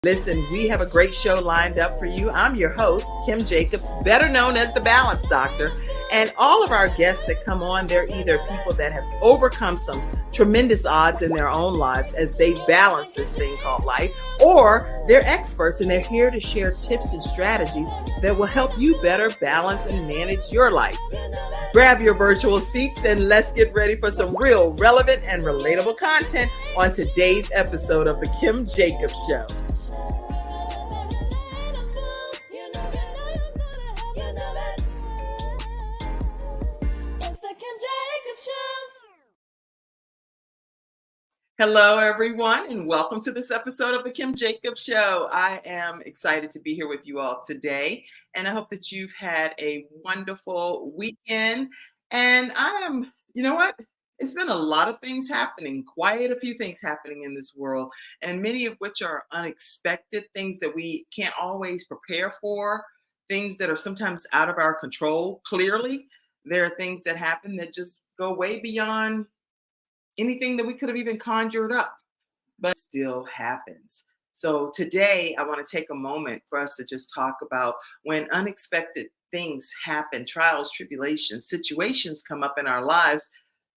Listen, we have a great show lined up for you. I'm your host, Kim Jacobs, better known as the Balance Doctor. And all of our guests that come on, they're either people that have overcome some tremendous odds in their own lives as they balance this thing called life, or they're experts and they're here to share tips and strategies that will help you better balance and manage your life. Grab your virtual seats and let's get ready for some real, relevant, and relatable content on today's episode of The Kim Jacobs Show. Hello, everyone, and welcome to this episode of The Kim Jacobs Show. I am excited to be here with you all today, and I hope that you've had a wonderful weekend. And you know what? It's been a lot of things happening, quite a few things happening in this world, and many of which are unexpected, things that we can't always prepare for, things that are sometimes out of our control. Clearly, there are things that happen that just go way beyond anything that we could have even conjured up, but still happens. So today I want to take a moment for us to just talk about when unexpected things happen, trials, tribulations, situations come up in our lives.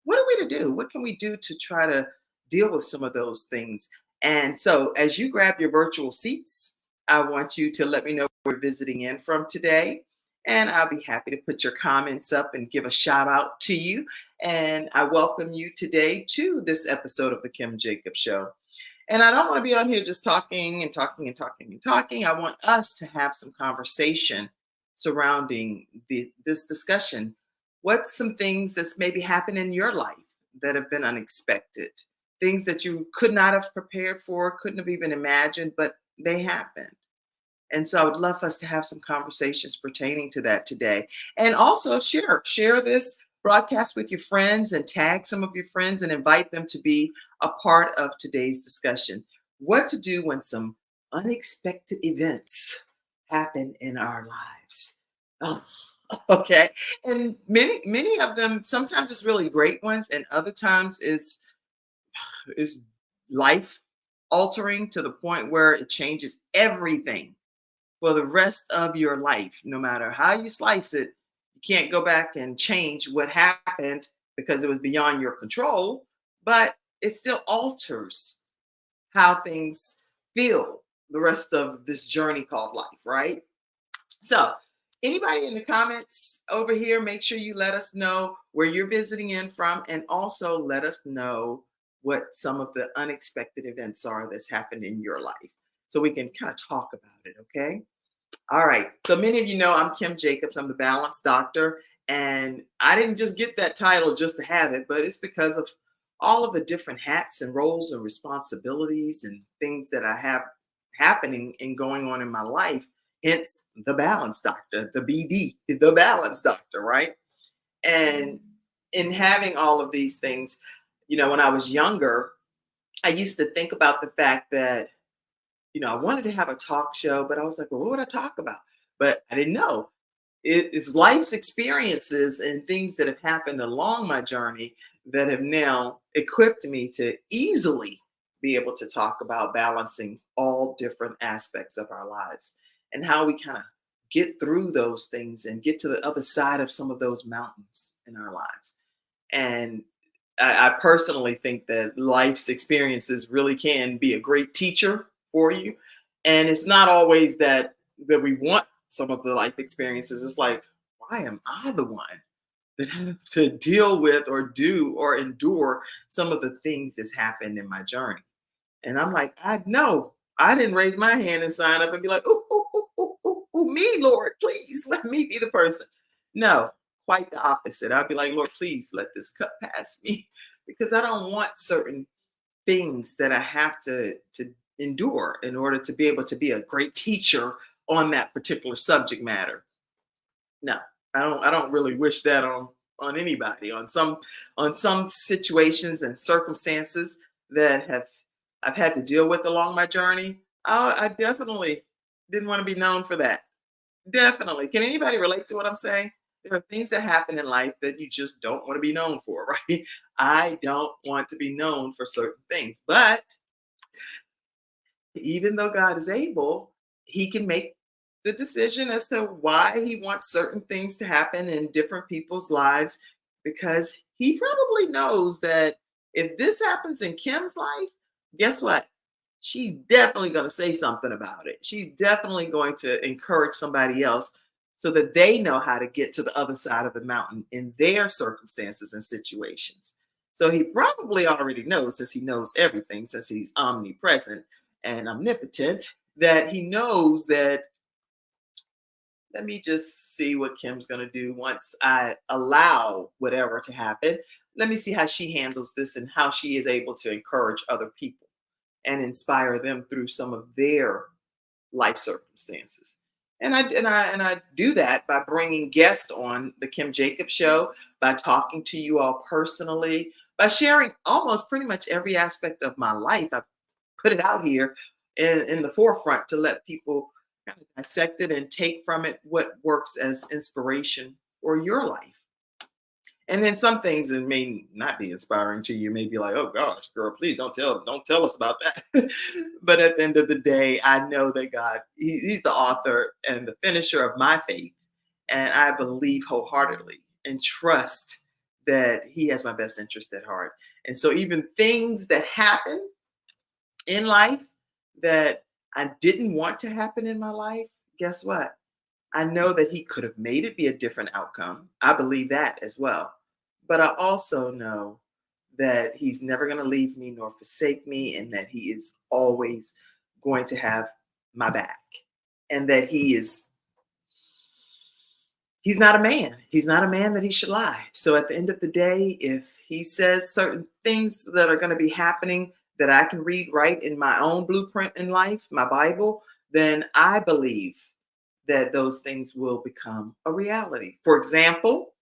What are we to do? What can we do to try to deal with some of those things? And so as you grab your virtual seats, I want you to let me know where you're visiting in from today. And I'll be happy to put your comments up and give a shout out to you. And I welcome you today to this episode of The Kim Jacobs Show. And I don't want to be on here just talking and talking and talking and talking. I want us to have some conversation surrounding this discussion. What's some things that's maybe happened in your life that have been unexpected? Things that you could not have prepared for, couldn't have even imagined, but they happened. And so I would love us to have some conversations pertaining to that today. And also share this broadcast with your friends and tag some of your friends and invite them to be a part of today's discussion. What to do when some unexpected events happen in our lives. Oh, okay. And many of them, sometimes it's really great ones, and other times it's life altering to the point where it changes everything for the rest of your life. No matter how you slice it, you can't go back and change what happened because it was beyond your control, but it still alters how things feel the rest of this journey called life, right? So anybody in the comments over here, make sure you let us know where you're visiting in from, and also let us know what some of the unexpected events are that's happened in your life, so we can kind of talk about it, okay? All right. So many of you know I'm Kim Jacobs. I'm the Balance Doctor. And I didn't just get that title just to have it, but it's because of all of the different hats and roles and responsibilities and things that I have happening and going on in my life. Hence the Balance Doctor, the BD, the Balance Doctor, right? And in having all of these things, when I was younger, I used to think about the fact that I wanted to have a talk show, but I was like, well, what would I talk about? But I didn't know. It's life's experiences and things that have happened along my journey that have now equipped me to easily be able to talk about balancing all different aspects of our lives and how we kind of get through those things and get to the other side of some of those mountains in our lives. And I personally think that life's experiences really can be a great teacher for you. And it's not always that we want some of the life experiences. It's like, why am I the one that have to deal with or do or endure some of the things that's happened in my journey? And I'm like, I know I didn't raise my hand and sign up and be like, ooh, me, Lord, please let me be the person. No, quite the opposite. I'd be like, Lord, please let this cup pass me, because I don't want certain things that I have to endure in order to be able to be a great teacher on that particular subject matter. No, I don't really wish that on anybody, on some situations and circumstances that I've had to deal with along my journey. I definitely didn't want to be known for that. Definitely. Can anybody relate to what I'm saying? There are things that happen in life that you just don't want to be known for, right? I don't want to be known for certain things, but even though God is able, he can make the decision as to why he wants certain things to happen in different people's lives because he probably knows that if this happens in Kim's life, guess what? She's definitely going to say something about it. She's definitely going to encourage somebody else so that they know how to get to the other side of the mountain in their circumstances and situations. So he probably already knows, since he knows everything, since he's omnipresent and omnipotent, that he knows that let me just see what Kim's going to do once I allow whatever to happen. Let me see how she handles this and how she is able to encourage other people and inspire them through some of their life circumstances. And I do that by bringing guests on the Kim Jacobs show, by talking to you all personally, by sharing almost pretty much every aspect of my life. I put it out here in the forefront to let people kind of dissect it and take from it what works as inspiration for your life. And then some things that may not be inspiring to you may be like, oh gosh, girl, please don't tell us about that. But at the end of the day, I know that God, he's the author and the finisher of my faith. And I believe wholeheartedly and trust that he has my best interest at heart. And so even things that happen in life that I didn't want to happen in my life, guess what? I know that he could have made it be a different outcome. I believe that as well. But I also know that he's never going to leave me nor forsake me, and that he is always going to have my back. And that he's not a man. He's not a man that he should lie. So at the end of the day, if he says certain things that are going to be happening that I can read right in my own blueprint in life, my Bible, then I believe that those things will become a reality. For example,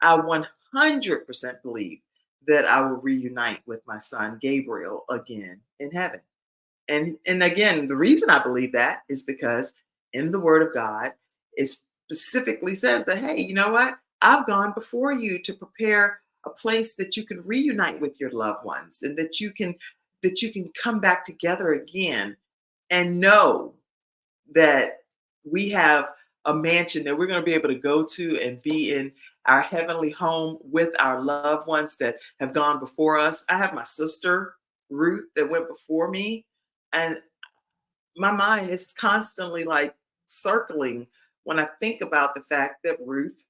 I 100% believe that I will reunite with my son Gabriel again in heaven. And again, the reason I believe that is because in the Word of God, it specifically says that, hey, you know what? I've gone before you to prepare a place that you can reunite with your loved ones, and that you can come back together again and know that we have a mansion that we're going to be able to go to and be in our heavenly home with our loved ones that have gone before us. I have my sister Ruth that went before me, and my mind is constantly like circling when I think about the fact that Ruth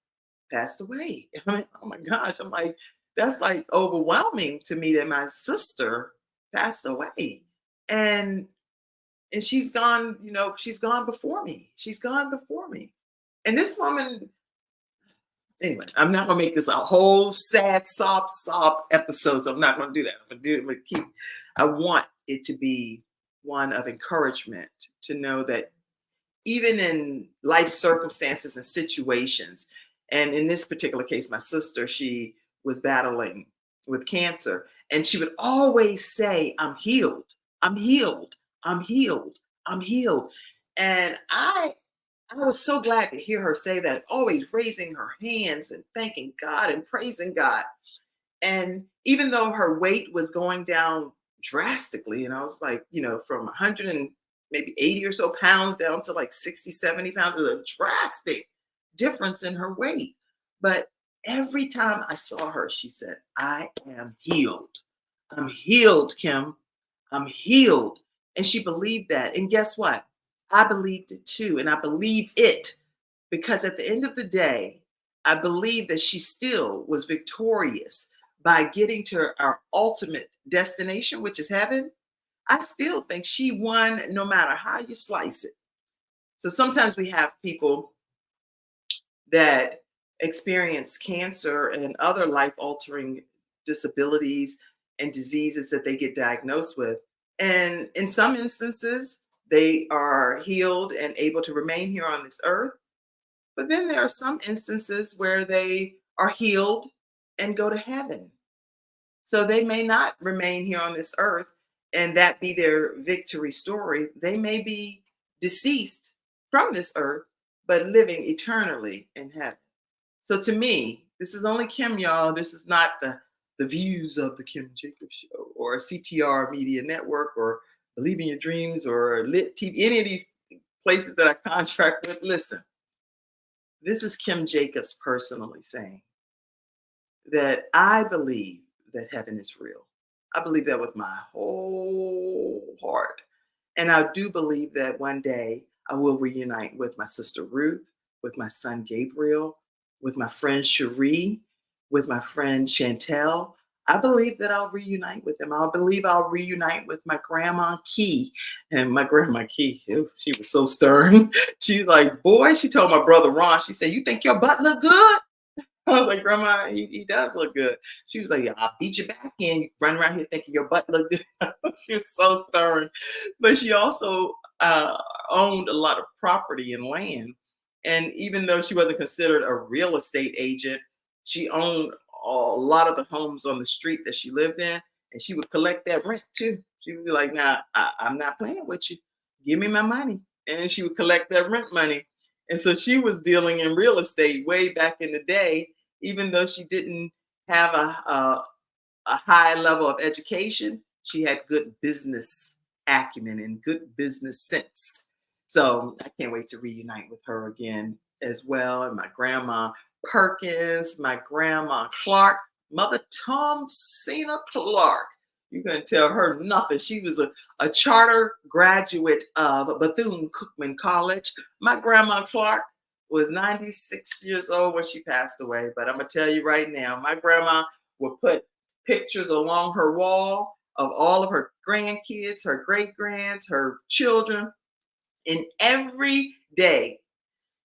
passed away. I mean, oh my gosh, I'm like, that's like overwhelming to me that my sister passed away. And she's gone, she's gone before me. She's gone before me. And this woman, anyway, I'm not gonna make this a whole sad sob episode. So I'm not gonna do that. I'm gonna keep, I want it to be one of encouragement to know that even in life circumstances and situations, and in this particular case, my sister, she was battling with cancer, and she would always say, I'm healed, I'm healed, I'm healed, I'm healed. And I was so glad to hear her say that, always raising her hands and thanking God and praising God. And even though her weight was going down drastically, and I was like, from 100 and maybe 80 or so pounds down to like 60, 70 pounds, it was a drastic difference in her weight. But every time I saw her, she said, I am healed. I'm healed, Kim. I'm healed. And she believed that. And guess what? I believed it too. And I believe it because at the end of the day, I believe that she still was victorious by getting to our ultimate destination, which is heaven. I still think she won no matter how you slice it. So sometimes we have people that experience cancer and other life altering disabilities and diseases that they get diagnosed with. And in some instances, they are healed and able to remain here on this earth. But then there are some instances where they are healed and go to heaven. So they may not remain here on this earth and that be their victory story. They may be deceased from this earth, but living eternally in heaven. So to me, this is only Kim, y'all. This is not the views of the Kim Jacobs Show or CTR Media Network or Believe in Your Dreams or Lit TV, any of these places that I contract with, listen, this is Kim Jacobs personally saying that I believe that heaven is real. I believe that with my whole heart. And I do believe that one day I will reunite with my sister Ruth, with my son Gabriel, with my friend Cherie, with my friend Chantel. I believe that I'll reunite with them. I believe I'll reunite with my grandma Key. And my grandma Key, she was so stern. She's like, boy, she told my brother Ron, she said, you think your butt look good? I was like, Grandma, he does look good. She was like, yeah, I'll beat you back in. You run around here thinking your butt look good. She was so stern. But she also owned a lot of property and land. And even though she wasn't considered a real estate agent, she owned a lot of the homes on the street that she lived in. And she would collect that rent too. She would be like, nah, I'm not playing with you. Give me my money. And she would collect that rent money. And so she was dealing in real estate way back in the day, even though she didn't have a high level of education. She had good business acumen and good business sense. So I can't wait to reunite with her again as well. And my grandma Perkins, my grandma Clark, Mother Thomasina Clark. You couldn't tell her nothing. She was a charter graduate of Bethune-Cookman College. My grandma Clark was 96 years old when she passed away. But I'm going to tell you right now, my grandma would put pictures along her wall of all of her grandkids, her great-grands, her children. And every day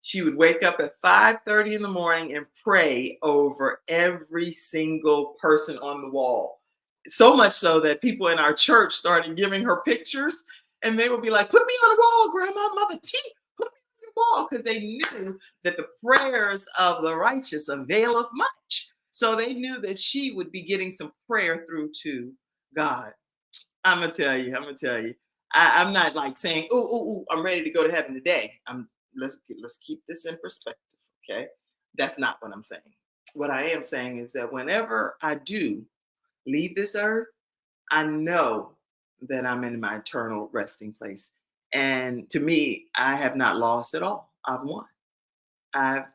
she would wake up at 5:30 in the morning and pray over every single person on the wall. So much so that people in our church started giving her pictures, and they would be like, put me on the wall, Grandma, Mother T, put me on the wall, because they knew that the prayers of the righteous availeth much. So they knew that she would be getting some prayer through to God. I'm gonna tell you. I'm not like saying, I'm ready to go to heaven today. Let's keep this in perspective, okay? That's not what I'm saying. What I am saying is that whenever I do leave this earth, I know that I'm in my eternal resting place. And to me, I have not lost at all. I've won. I've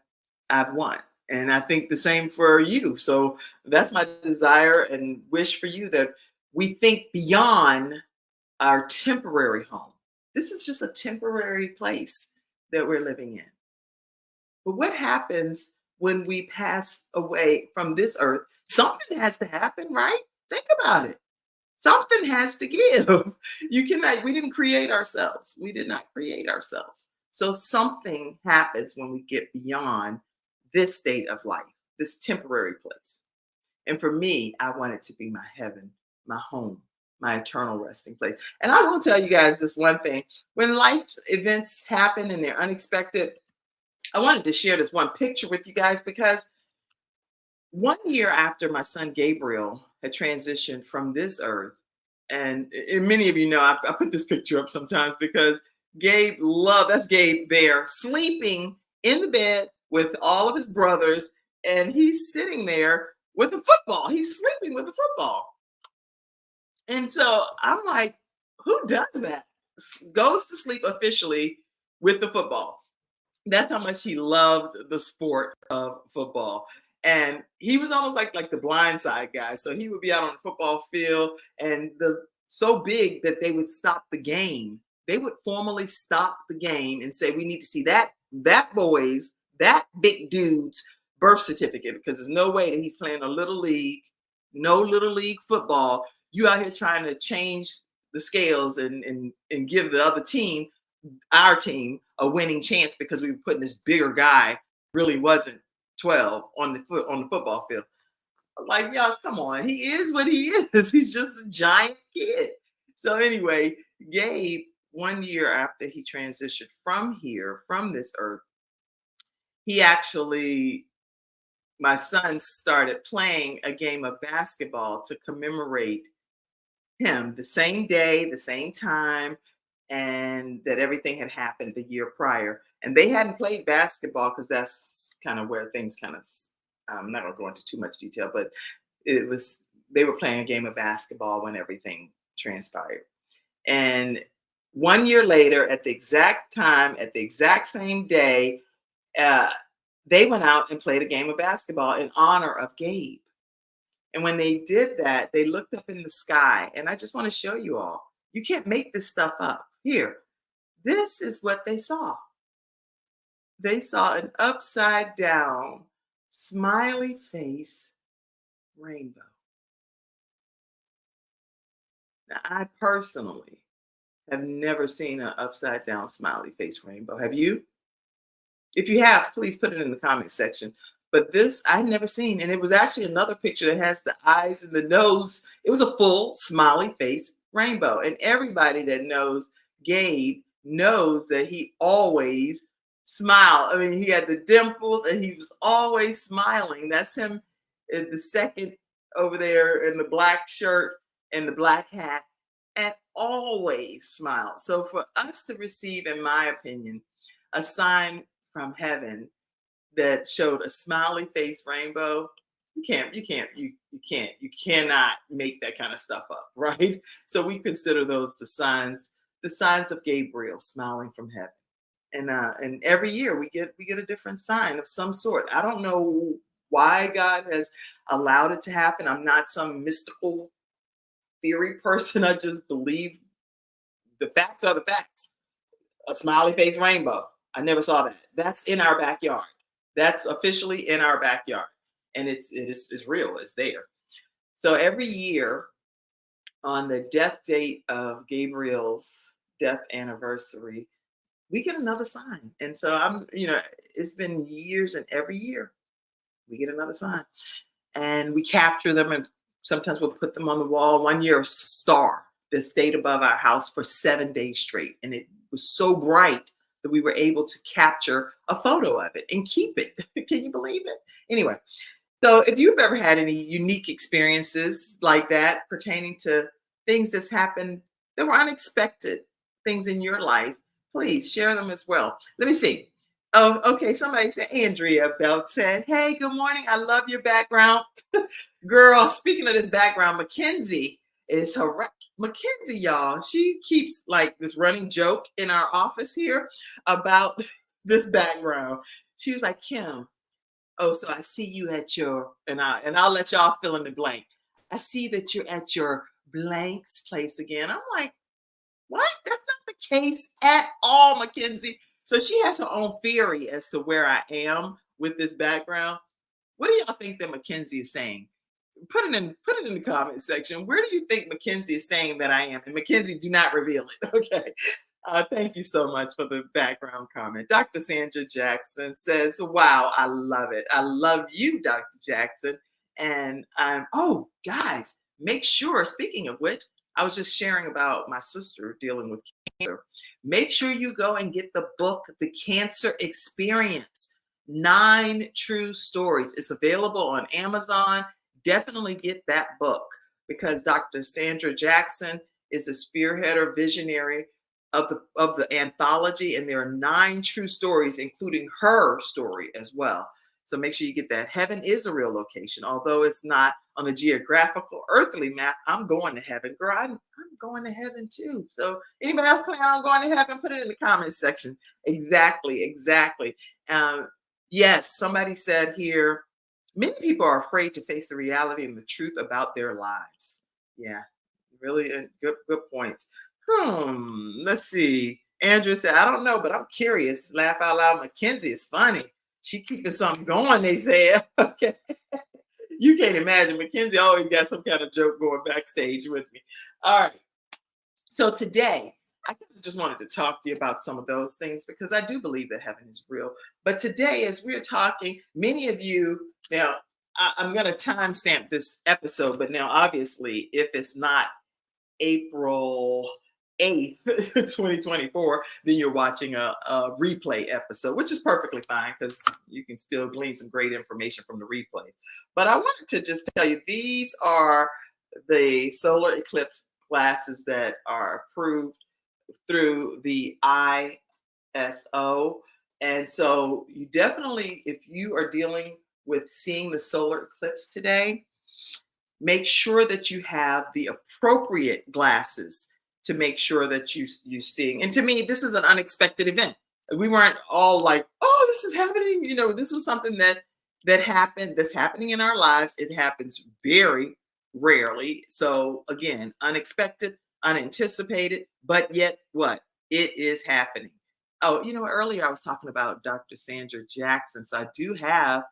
I've won. And I think the same for you. So that's my desire and wish for you, that we think beyond our temporary home. This is just a temporary place that we're living in. But what happens when we pass away from this earth? Something has to happen, right? Think about it. Something has to give. You cannot, we didn't create ourselves. We did not create ourselves. So something happens when we get beyond this state of life, this temporary place. And for me, I want it to be my heaven, my home, my eternal resting place. And I will tell you guys this one thing. When life events happen and they're unexpected, I wanted to share this one picture with you guys, because one year after my son Gabriel had transitioned from this earth, and many of you know, I put this picture up sometimes because that's Gabe there sleeping in the bed with all of his brothers, and he's sitting there with a football. He's sleeping with a football. And so I'm like, who does that? Goes to sleep officially with the football. That's how much he loved the sport of football. And he was almost like the blind side guy. So he would be out on the football field, and so big that they would stop the game. They would formally stop the game and say, we need to see that big dude's birth certificate, because there's no way that he's playing a little league, no little league football. You out here trying to change the scales and give the other team, our team, a winning chance, because we were putting this bigger guy, really wasn't 12, on the football field. I was like, y'all, come on. He is what he is. He's just a giant kid. So anyway, Gabe, one year after he transitioned from this earth, he actually, my son started playing a game of basketball to commemorate him, the same day, the same time, and that everything had happened the year prior. And they hadn't played basketball because that's kind of where things kind of, I'm not going to go into too much detail, but they were playing a game of basketball when everything transpired. And 1 year later, at the exact time, at the exact same day, uh, they went out and played a game of basketball in honor of Gabe. And when they did that, they looked up in the sky. And I just want to show you all. You can't make this stuff up. Here, this is what they saw. They saw an upside down, smiley face rainbow. Now, I personally have never seen an upside down, smiley face rainbow. Have you? If you have, please put it in the comment section. But this I'd never seen. And it was actually another picture that has the eyes and the nose. It was a full smiley face rainbow. And everybody that knows Gabe knows that he always smiled. I mean, he had the dimples and he was always smiling. That's him, the second over there in the black shirt and the black hat, and always smiled. So for us to receive, in my opinion, a sign from heaven that showed a smiley face rainbow, you cannot make that kind of stuff up, right? So we consider those the signs of Gabriel smiling from heaven. And every year we get a different sign of some sort. I don't know why God has allowed it to happen. I'm not some mystical theory person. I just believe the facts are the facts. A smiley face rainbow. I never saw that. That's in our backyard. That's officially in our backyard. And it's real. It's there. So every year on the death date of Gabriel's death anniversary, we get another sign. And so it's been years, and every year we get another sign. And we capture them, and sometimes we'll put them on the wall. 1 year, a star that stayed above our house for 7 days straight. And it was so bright that we were able to capture a photo of it and keep it. Can you believe it? Anyway, so if you've ever had any unique experiences like that pertaining to things that's happened that were unexpected, things in your life, please share them as well. Let me see. Oh, okay. Somebody said, Andrea Belt said, hey, good morning. I love your background. Girl, speaking of this background, Mackenzie is her. Mackenzie, y'all, she keeps like this running joke in our office here about this background. She was like, Kim, oh, so I see you at your, and I'll let y'all fill in the blank. I see that you're at your blank's place again. I'm like, what? That's not the case at all, Mackenzie. So she has her own theory as to where I am with this background. What do y'all think that Mackenzie is saying? Put it in the comment section. Where do you think Mackenzie is saying that I am? And Mackenzie, do not reveal it. Okay. Thank you so much for the background comment. Dr. Sandra Jackson says, wow, I love it. I love you, Dr. Jackson. And oh, guys, make sure, speaking of which, I was just sharing about my sister dealing with cancer. Make sure you go and get the book, The Cancer Experience, 9 True Stories. It's available on Amazon. Definitely get that book because Dr. Sandra Jackson is a spearheader, visionary of the anthology, and there are 9 true stories, including her story as well. So make sure you get that. Heaven is a real location, although it's not on the geographical earthly map. I'm going to heaven, girl. I'm going to heaven too. So anybody else planning on going to heaven? Put it in the comments section. Exactly. Yes, somebody said here, many people are afraid to face the reality and the truth about their lives. Yeah, really good points. Let's see. Andrew said, I don't know, but I'm curious. Laugh out loud. Mackenzie is funny. She keeping something going, they said. Okay. You can't imagine. Mackenzie always got some kind of joke going backstage with me. All right. So today, I just wanted to talk to you about some of those things because I do believe that heaven is real. But today, as we're talking, many of you, now, I'm going to timestamp this episode, but now, obviously, if it's not April 8th, 2024, then you're watching a replay episode, which is perfectly fine because you can still glean some great information from the replay. But I wanted to just tell you, these are the solar eclipse glasses that are approved through the ISO. And so you definitely, if you are dealing with seeing the solar eclipse today, make sure that you have the appropriate glasses to make sure that you seeing. And to me, this is an unexpected event. We weren't all like, "Oh, this is happening." This was something that happened. That's happening in our lives. It happens very rarely. So again, unexpected, unanticipated, but yet what? It is happening. Oh, earlier I was talking about Dr. Sandra Jackson. So I do have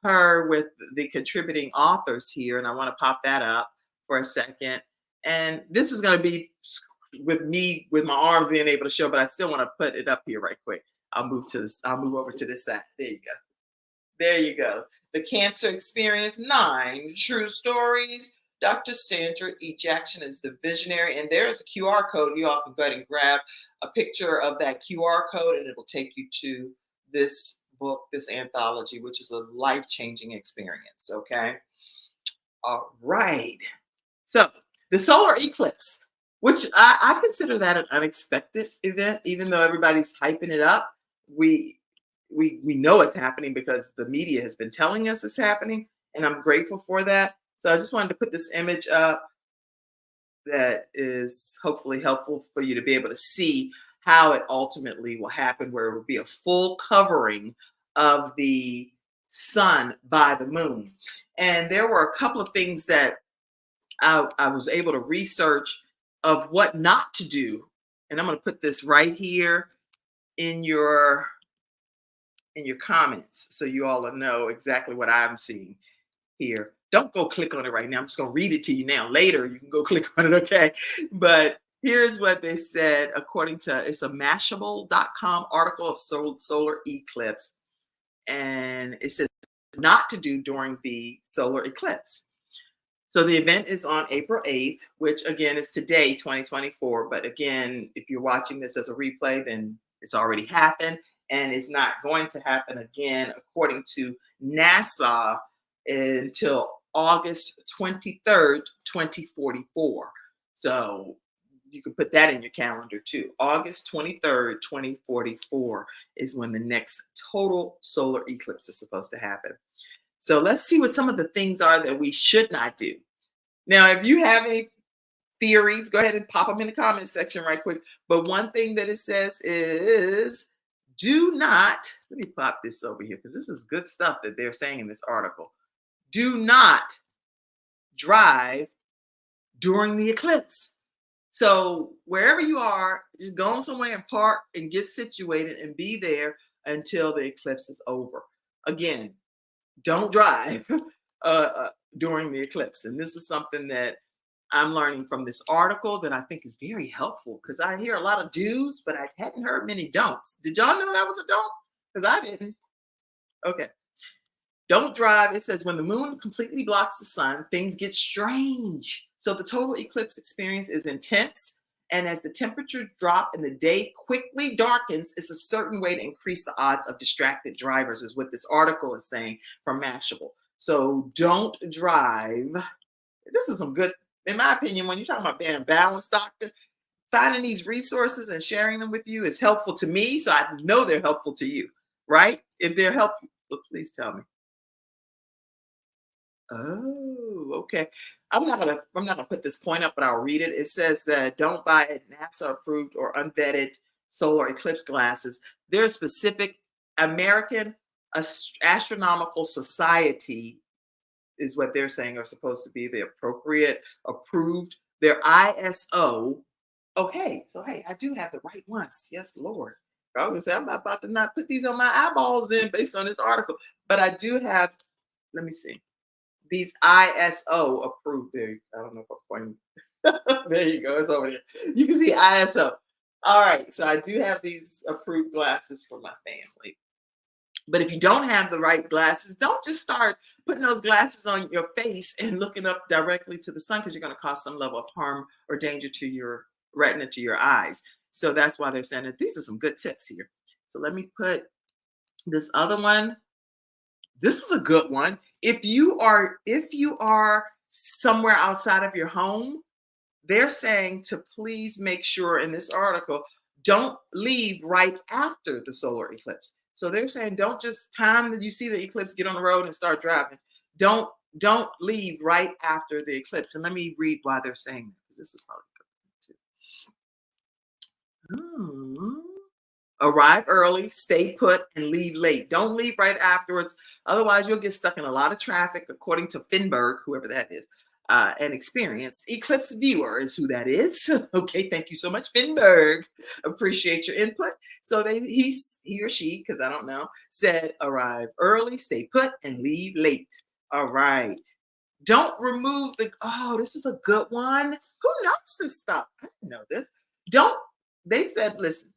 her with the contributing authors here, and I want to pop that up for a second. And this is going to be with me with my arms being able to show, but I still want to put it up here right quick. I'll move over to this side. There you go. There you go. The Cancer Experience 9 True Stories. Dr. Sandra E. Jackson is the visionary, and there's a QR code. You all can go ahead and grab a picture of that QR code, and it will take you to this book, this anthology, which is a life-changing experience. Okay. All right. So the solar eclipse, which I consider that an unexpected event, even though everybody's hyping it up. We know it's happening because the media has been telling us it's happening, and I'm grateful for that. So I just wanted to put this image up that is hopefully helpful for you to be able to see how it ultimately will happen, where it will be a full covering of the sun by the moon. And there were a couple of things that I was able to research of what not to do. And I'm going to put this right here in your comments so you all know exactly what I'm seeing here. Don't go click on it right now. I'm just going to read it to you now. Later, you can go click on it, okay? But here's what they said according to, it's a Mashable.com article of solar eclipse. And it says not to do during the solar eclipse. So the event is on April 8th, which again is today, 2024. But again, if you're watching this as a replay, then it's already happened. And it's not going to happen again, according to NASA, until August 23rd, 2044. So you can put that in your calendar too. August 23rd, 2044 is when the next total solar eclipse is supposed to happen. So let's see what some of the things are that we should not do. Now, if you have any theories, go ahead and pop them in the comment section right quick. But one thing that it says is, do not, let me pop this over here because this is good stuff that they're saying in this article. Do not drive during the eclipse. So wherever you are, just go somewhere and park and get situated and be there until the eclipse is over. Again, don't drive during the eclipse. And this is something that I'm learning from this article that I think is very helpful, because I hear a lot of do's, but I hadn't heard many don'ts. Did y'all know that was a don't? Because I didn't. Okay. Don't drive. It says when the moon completely blocks the sun, things get strange. So the total eclipse experience is intense. And as the temperature drop and the day quickly darkens, it's a certain way to increase the odds of distracted drivers, is what this article is saying from Mashable. So don't drive. This is some good, in my opinion, when you're talking about being balanced, doctor, finding these resources and sharing them with you is helpful to me. So I know they're helpful to you, right? If they're helpful, please tell me. Oh, okay. I'm not gonna put this point up, but I'll read it. It says that don't buy NASA approved or unvetted solar eclipse glasses. They're specific. American Astronomical Society is what they're saying are supposed to be the appropriate approved. They're ISO. Oh, hey, so hey, I do have the right ones. Yes, Lord. I was gonna say I'm not about to not put these on my eyeballs in based on this article, but I do have. Let me see. These ISO approved. There, I don't know if I'm pointing. There you go. It's over there. You can see ISO. All right. So I do have these approved glasses for my family. But if you don't have the right glasses, don't just start putting those glasses on your face and looking up directly to the sun, because you're going to cause some level of harm or danger to your retina, to your eyes. So that's why they're saying that these are some good tips here. So let me put this other one. This is a good one. If you are somewhere outside of your home, they're saying to please make sure in this article, don't leave right after the solar eclipse. So they're saying don't just time that you see the eclipse, get on the road and start driving. Don't leave right after the eclipse. And let me read why they're saying that, because this is probably good too. Hmm. Arrive early, stay put, and leave late. Don't leave right afterwards. Otherwise, you'll get stuck in a lot of traffic, according to Finberg, whoever that is. An experienced eclipse viewer is who that is. Okay, thank you so much, Finberg. Appreciate your input. So he or she, because I don't know, said arrive early, stay put, and leave late. All right. Don't remove the. Oh, this is a good one. Who knows this stuff? I didn't know this. Don't. They said, listen,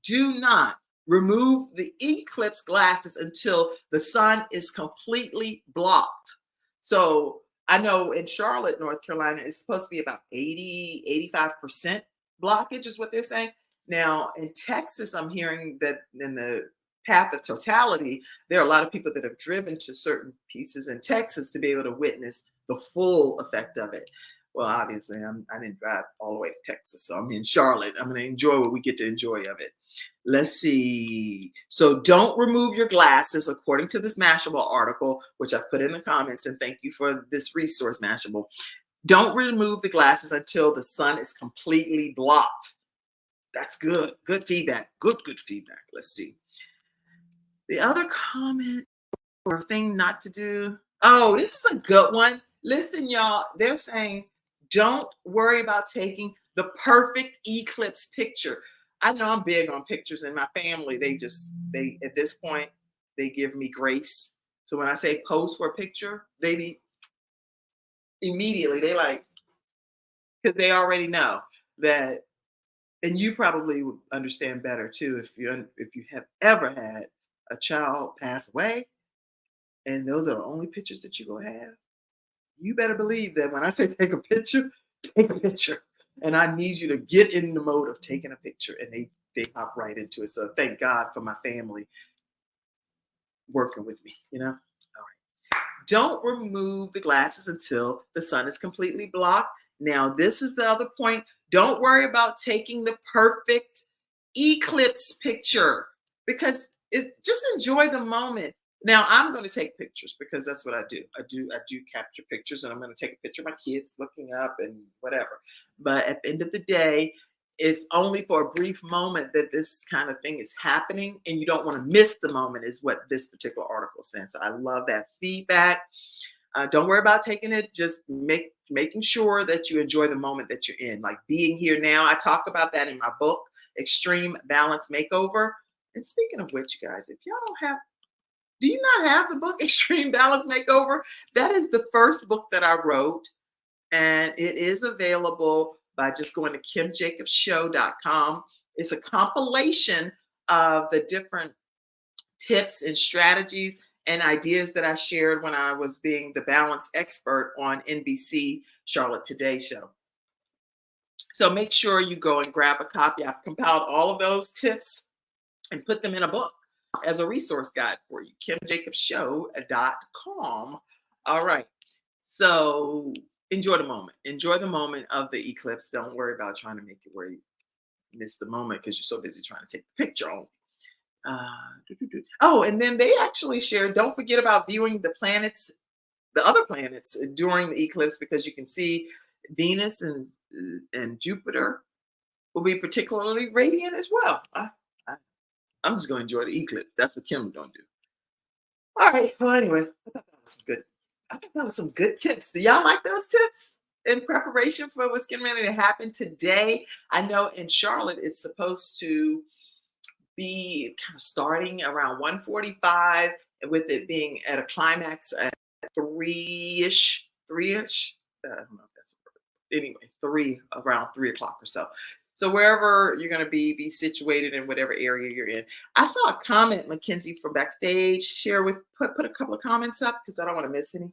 do not remove the eclipse glasses until the sun is completely blocked. So I know in Charlotte, North Carolina, it's supposed to be about 80, 85% blockage is what they're saying. Now in Texas, I'm hearing that in the path of totality, there are a lot of people that have driven to certain pieces in Texas to be able to witness the full effect of it. Well, obviously, I didn't drive all the way to Texas, so I'm in Charlotte. I'm going to enjoy what we get to enjoy of it. Let's see. So don't remove your glasses, according to this Mashable article, which I've put in the comments. And thank you for this resource, Mashable. Don't remove the glasses until the sun is completely blocked. That's good. Good feedback. Good feedback. Let's see. The other comment or thing not to do. Oh, this is a good one. Listen, y'all, they're saying don't worry about taking the perfect eclipse picture. I know I'm big on pictures in my family. They at this point, they give me grace. So when I say pose for a picture, they be immediately, they like, because they already know that, and you probably would understand better too if you have ever had a child pass away and those are the only pictures that you go have. You better believe that when I say take a picture. And I need you to get in the mode of taking a picture. And they hop right into it. So thank God for my family working with me, you know? All right. Don't remove the glasses until the sun is completely blocked. Now, this is the other point. Don't worry about taking the perfect eclipse picture because just enjoy the moment. Now, I'm going to take pictures because that's what I do. I do capture pictures, and I'm going to take a picture of my kids looking up and whatever. But at the end of the day, it's only for a brief moment that this kind of thing is happening, and you don't want to miss the moment, is what this particular article says. So I love that feedback. Don't worry about taking it. Just making sure that you enjoy the moment that you're in, like being here now. I talk about that in my book, Extreme Balance Makeover. And speaking of which, guys, if y'all don't have, do you not have the book Extreme Balance Makeover? That is the first book that I wrote, and it is available by just going to kimjacobshow.com. It's a compilation of the different tips and strategies and ideas that I shared when I was being the balance expert on NBC Charlotte Today show. So make sure you go and grab a copy. I've compiled all of those tips and put them in a book as a resource guide for you. kimjacobshow.com. All right. So enjoy the moment. Enjoy the moment of the eclipse. Don't worry about trying to make it where you miss the moment because you're so busy trying to take the picture on. Oh, and then they actually shared, don't forget about viewing the planets, the other planets during the eclipse because you can see Venus and Jupiter will be particularly radiant as well. I, I'm just going to enjoy the eclipse. That's what Kim's going to do. All right. Well, anyway, I thought that was some good. I think that was some good tips. Do y'all like those tips in preparation for what's getting ready to happen today? I know in Charlotte it's supposed to be kind of starting around 1:45, with it being at a climax at three-ish. I don't know if that's anyway, around 3 o'clock or so. So wherever you're going to be situated in whatever area you're in. I saw a comment, Mackenzie from backstage, share with put a couple of comments up because I don't want to miss any.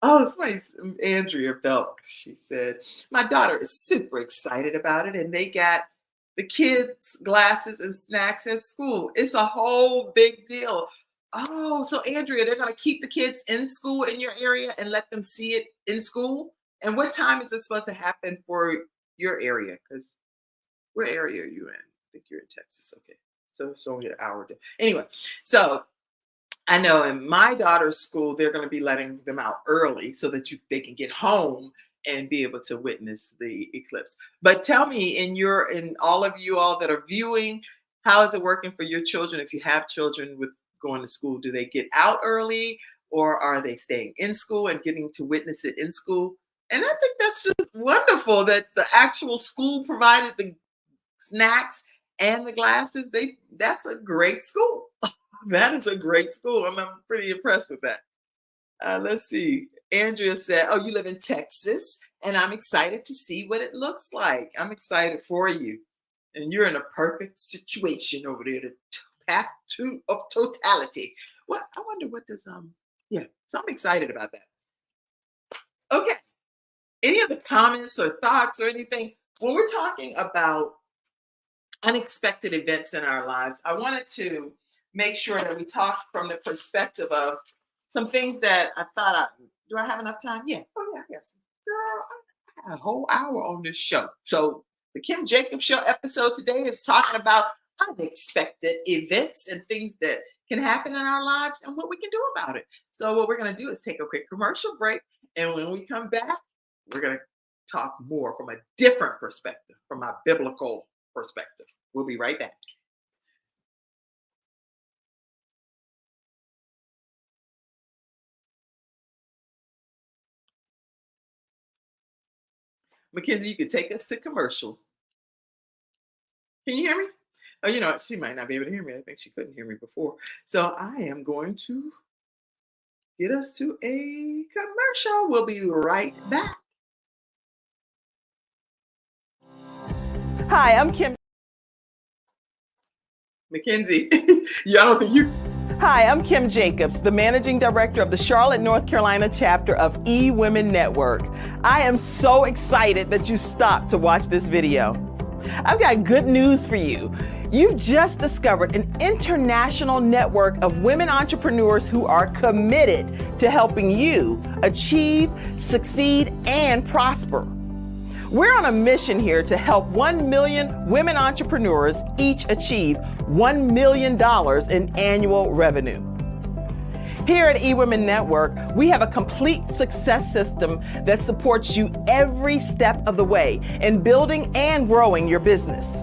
Oh, it's nice. Andrea Belk. She said, my daughter is super excited about it, and they got the kids' glasses and snacks at school. It's a whole big deal. Oh, so Andrea, they're going to keep the kids in school in your area and let them see it in school? And what time is it supposed to happen for your area? Because what area are you in? I think you're in Texas. Okay. So it's only an hour. Anyway, so I know in my daughter's school, they're going to be letting them out early so that they can get home and be able to witness the eclipse. But tell me, in all of you all that are viewing, how is it working for your children? If you have children with going to school, do they get out early, or are they staying in school and getting to witness it in school? And I think that's just wonderful that the actual school provided the snacks and the glasses. That's a great school. That is a great school. I'm pretty impressed with that. Let's see. Andrea said, "Oh, you live in Texas, and I'm excited to see what it looks like. I'm excited for you, and you're in a perfect situation over there. The path to of totality. What I wonder, what does yeah? So I'm excited about that. Okay. Any other comments or thoughts or anything when we're talking about unexpected events in our lives? I wanted to make sure that we talk from the perspective of some things that I thought do I have enough time? Yeah. Oh yeah, yes. Girl, I got a whole hour on this show. So the Kim Jacobs Show episode today is talking about unexpected events and things that can happen in our lives and what we can do about it. So what we're going to do is take a quick commercial break. And when we come back, we're going to talk more from a different perspective, from a biblical perspective. We'll be right back. Mackenzie, you could take us to commercial. Can you hear me? Oh, she might not be able to hear me. I think she couldn't hear me before. So I am going to get us to a commercial. We'll be right back. Hi, I'm Kim. Mackenzie, yeah, I don't think you. Hi, I'm Kim Jacobs, the Managing Director of the Charlotte, North Carolina chapter of eWomen Network. I am so excited that you stopped to watch this video. I've got good news for you. You've just discovered an international network of women entrepreneurs who are committed to helping you achieve, succeed, and prosper. We're on a mission here to help 1 million women entrepreneurs each achieve $1 million in annual revenue. Here at eWomen Network, we have a complete success system that supports you every step of the way in building and growing your business.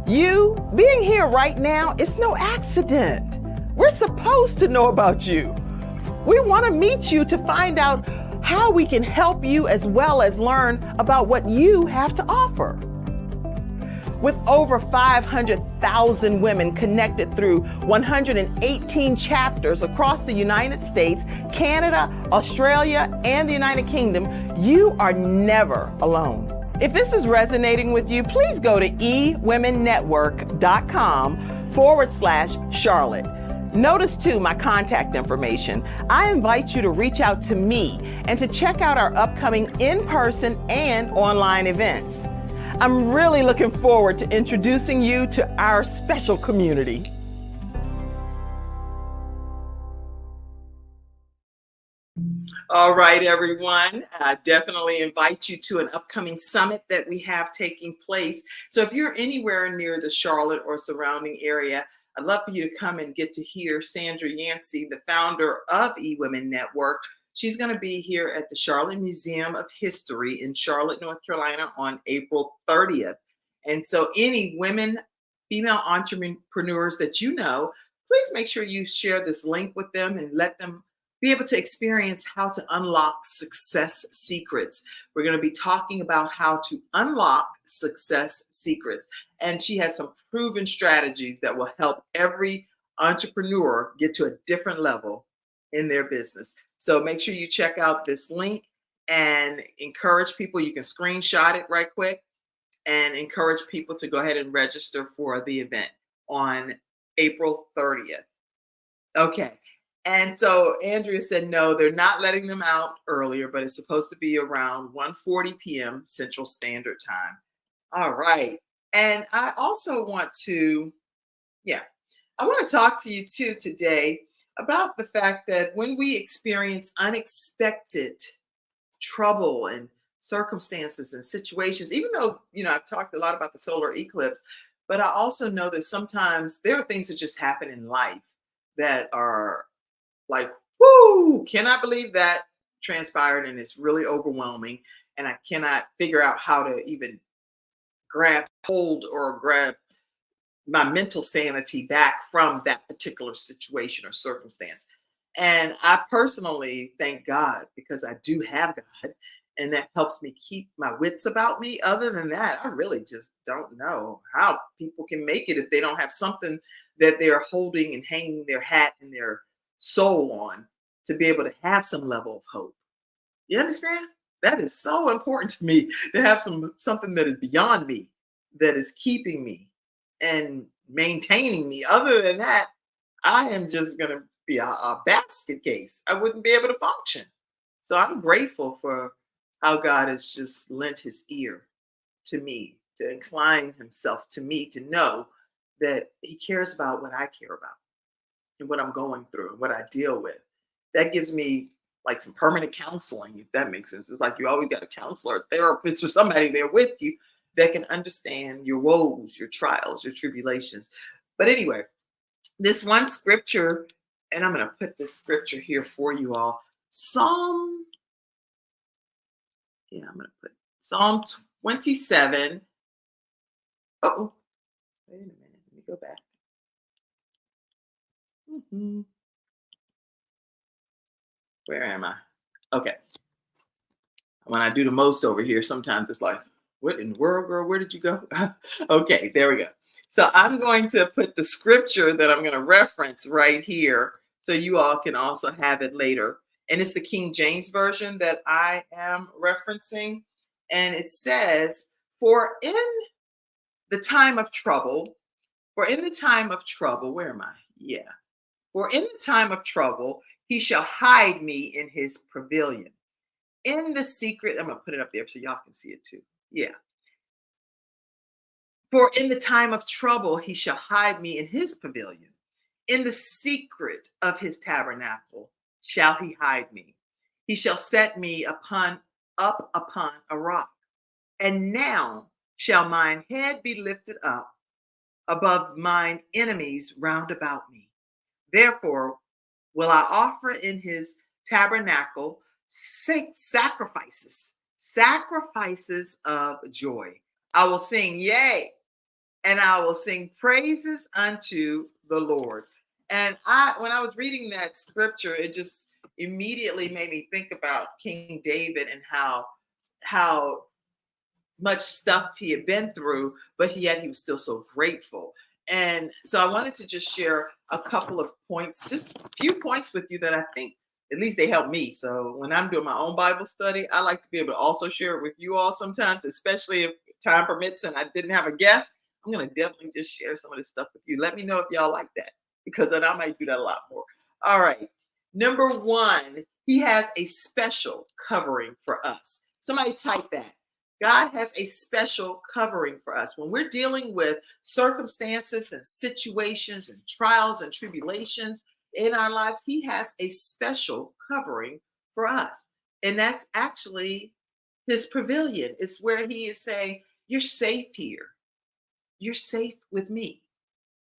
You being here right now is no accident. We're supposed to know about you. We want to meet you to find out how we can help you as well as learn about what you have to offer. With over 500,000 women connected through 118 chapters across the United States, Canada, Australia, and the United Kingdom, you are never alone. If this is resonating with you, please go to ewomennetwork.com/Charlotte. Notice too my contact information. I invite you to reach out to me and to check out our upcoming in-person and online events. I'm really looking forward to introducing you to our special community. All right, everyone. I definitely invite you to an upcoming summit that we have taking place. So if you're anywhere near the Charlotte or surrounding area, I'd love for you to come and get to hear Sandra Yancey, the founder of eWomen Network. She's going to be here at the Charlotte Museum of History in Charlotte, North Carolina on April 30th. And so any women, female entrepreneurs that you know, please make sure you share this link with them and let them be able to experience how to unlock success secrets. We're going to be talking about how to unlock success secrets. And she has some proven strategies that will help every entrepreneur get to a different level in their business. So make sure you check out this link and encourage people. You can screenshot it right quick and encourage people to go ahead and register for the event on April 30th. Okay. And so Andrea said, no, they're not letting them out earlier, but it's supposed to be around 1:40 p.m. Central Standard Time. All right. And I also want to, I want to talk to you too today about the fact that when we experience unexpected trouble and circumstances and situations, even though, I've talked a lot about the solar eclipse, but I also know that sometimes there are things that just happen in life that are like, whoo, cannot believe that. transpired and it's really overwhelming. And I cannot figure out how to even grab hold or grab my mental sanity back from that particular situation or circumstance. And I personally thank God because I do have God, and that helps me keep my wits about me. Other than that, I really just don't know how people can make it if they don't have something that they're holding and hanging their hat and their soul on to be able to have some level of hope. You understand? That is so important to me to have something that is beyond me, that is keeping me and maintaining me. Other than that, I am just gonna be a basket case. I wouldn't be able to function. So I'm grateful for how God has just lent his ear to me, to incline himself to me, to know that he cares about what I care about and what I'm going through and what I deal with. That gives me like some permanent counseling, if that makes sense. It's like you always got a counselor, a therapist, or somebody there with you that can understand your woes, your trials, your tribulations. But anyway, this one scripture, and I'm going to put this scripture here for you all. I'm going to put Psalm 27. Oh, wait a minute. Let me go back. Mhm. Where am I? Okay. When I do the most over here, sometimes it's like, what in the world, girl? Where did you go? Okay, there we go. So I'm going to put the scripture that I'm going to reference right here so you all can also have it later. And it's the King James Version that I am referencing. And it says, For in the time of trouble, where am I? Yeah. For in the time of trouble, he shall hide me in his pavilion. In the secret, I'm going to put it up there so y'all can see it too. Yeah. For in the time of trouble, he shall hide me in his pavilion. In the secret of his tabernacle shall he hide me. He shall set me up upon a rock. And now shall mine head be lifted up above mine enemies round about me. Therefore will I offer in his tabernacle sacrifices of joy. I will sing, yea, and I will sing praises unto the Lord. And when I was reading that scripture, it just immediately made me think about King David and how much stuff he had been through, but yet he was still so grateful. And so I wanted to just share a couple of points, just a few points with you that I think at least they help me. So when I'm doing my own Bible study, I like to be able to also share it with you all sometimes, especially if time permits and I didn't have a guest. I'm going to definitely just share some of this stuff with you. Let me know if y'all like that, because then I might do that a lot more. All right. Number one, he has a special covering for us. Somebody type that. God has a special covering for us. When we're dealing with circumstances and situations and trials and tribulations in our lives, he has a special covering for us. And that's actually his pavilion. It's where he is saying, you're safe here. You're safe with me.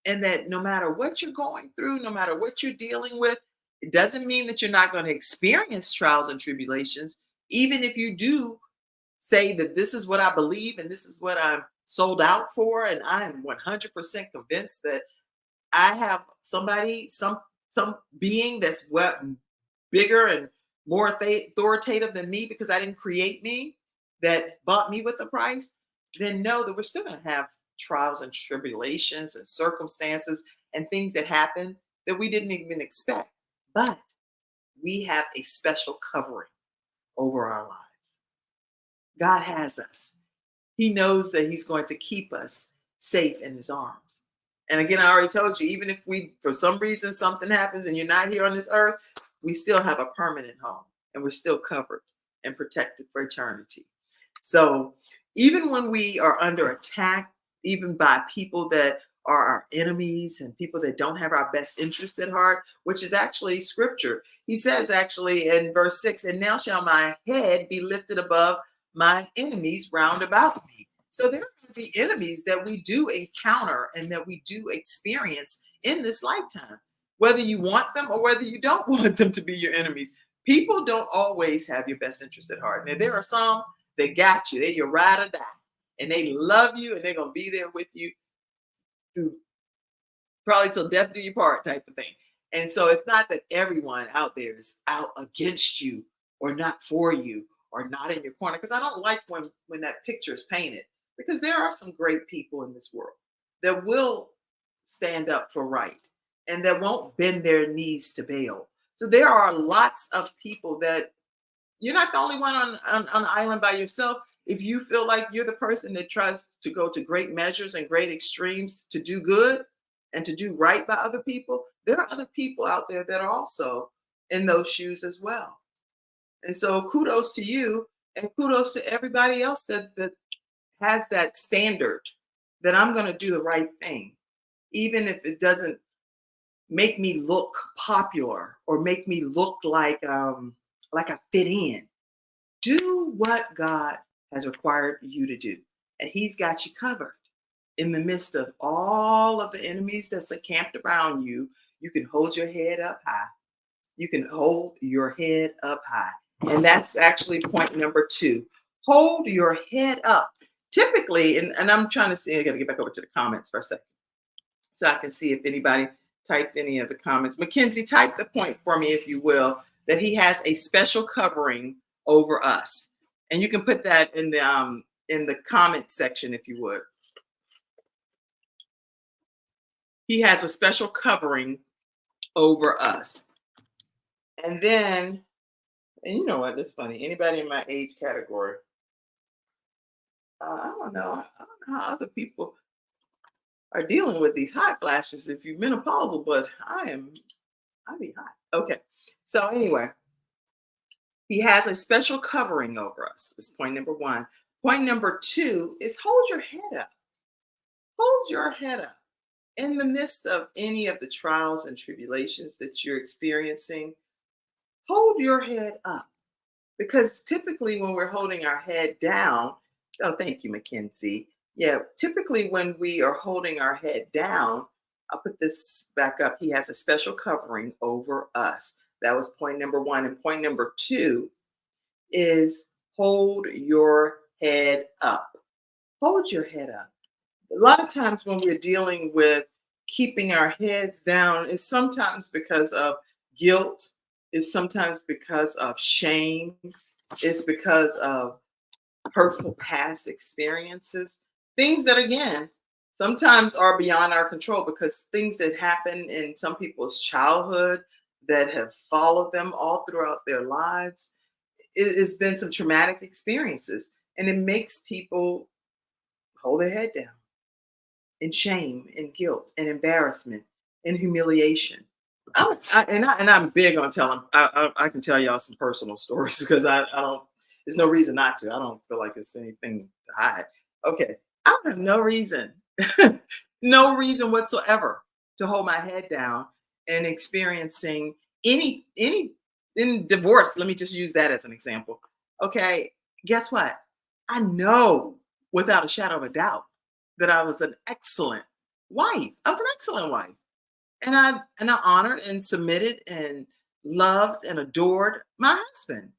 And that no matter what you're going through, no matter what you're dealing with, it doesn't mean that you're not going to experience trials and tribulations. Even if you do say that this is what I believe and this is what I'm sold out for, and I'm 100% convinced that I have somebody, some being that's what bigger and more authoritative than me because I didn't create me, that bought me with a price, then know that we're still going to have trials and tribulations and circumstances and things that happen that we didn't even expect. But we have a special covering over our lives. God has us. He knows that he's going to keep us safe in his arms. And again, I already told you, even if we, for some reason, something happens and you're not here on this earth, we still have a permanent home and we're still covered and protected for eternity. So even when we are under attack, even by people that are our enemies and people that don't have our best interest at heart, which is actually scripture. He says actually in verse 6, and now shall my head be lifted above my enemies round about me. So there are going to be enemies that we do encounter and that we do experience in this lifetime, whether you want them or whether you don't want them to be your enemies. People don't always have your best interest at heart. Now, there are some that got you. They're your ride or die. And they love you and they're going to be there with you through probably till death do you part type of thing. And so it's not that everyone out there is out against you or not for you or not in your corner. Because I don't like when that picture is painted. Because there are some great people in this world that will stand up for right and that won't bend their knees to bail. So there are lots of people that you're not the only one on the island by yourself. If you feel like you're the person that tries to go to great measures and great extremes to do good and to do right by other people, there are other people out there that are also in those shoes as well. And so kudos to you and kudos to everybody else that has that standard that I'm going to do the right thing, even if it doesn't make me look popular or make me look like I fit in. Do what God has required you to do, and He's got you covered. In the midst of all of the enemies that's encamped around you, you can hold your head up high. You can hold your head up high. And that's actually point number 2. Hold your head up. Typically, and I'm trying to see, I got to get back over to the comments for a second so I can see if anybody typed any of the comments. Mackenzie, type the point for me, if you will, that He has a special covering over us. And you can put that in the comment section, if you would. He has a special covering over us. And then, and you know what? That's funny. Anybody in my age category? I don't know. I don't know how other people are dealing with these hot flashes if you're menopausal, but I be hot. Okay. So anyway, He has a special covering over us. Is point number 1. Point number 2 is hold your head up. Hold your head up. In the midst of any of the trials and tribulations that you're experiencing, hold your head up. Because typically when we're holding our head down, oh, thank you, Mackenzie. Yeah, typically when we are holding our head down, I'll put this back up. He has a special covering over us. That was point number 1. And point number 2 is hold your head up. Hold your head up. A lot of times when we're dealing with keeping our heads down, it's sometimes because of guilt, it's sometimes because of shame, it's because of hurtful past experiences, things that, again, sometimes are beyond our control because things that happen in some people's childhood that have followed them all throughout their lives. It's been some traumatic experiences, and it makes people hold their head down in shame and guilt and embarrassment and humiliation. I'm big on telling. I can tell y'all some personal stories because I don't. There's no reason not to. I don't feel like it's anything to hide. Okay, I have no reason, no reason whatsoever to hold my head down and experiencing any in divorce. Let me just use that as an example. Okay, guess what? I know without a shadow of a doubt that I was an excellent wife. I was an excellent wife. And I honored and submitted and loved and adored my husband.